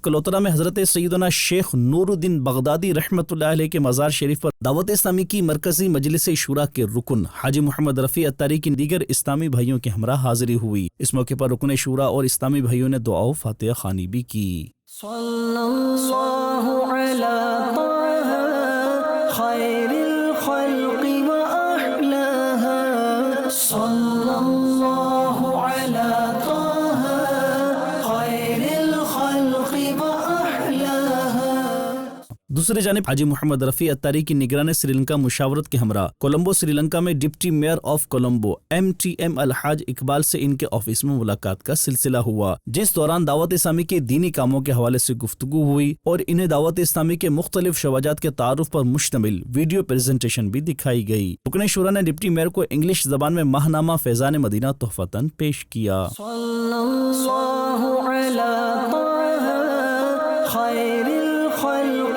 کلوترا میں حضرت سیدنا شیخ نورالدین بغدادی رحمۃ اللہ علیہ کے مزار شریف پر دعوت اسلامی کی مرکزی مجلس شورا کے رکن حاجی محمد رفیع اتاری کی دیگر اسلامی بھائیوں کے ہمراہ حاضری ہوئی۔ اس موقع پر رکن شورا اور اسلامی بھائیوں نے دعا و فاتحہ خوانی بھی کی۔ صلی اللہ علی طہ خیر الخلق و احلاها، صلی اللہ علی طہ خیر الخلق و احلاها۔ دوسری جانب حاجی محمد رفیع اتاری کی نگران سری لنکا مشاورت کے ہمراہ کولمبو سری لنکا میں deputy measure of Colombo MTM الحاج اقبال سے ان کے آفس میں ملاقات کا سلسلہ ہوا، جس دوران دعوت اسلامی کے دینی کاموں کے حوالے سے گفتگو ہوئی اور انہیں دعوت اسلامی کے مختلف شعبات کے تعارف پر مشتمل ویڈیو پریزنٹیشن بھی دکھائی گئی۔ رکن شورا نے ڈپٹی میئر کو انگلش زبان میں ماہنامہ فیضان مدینہ تحفتاً پیش کیا۔ صلی اللہ علی طہ خیر الخلق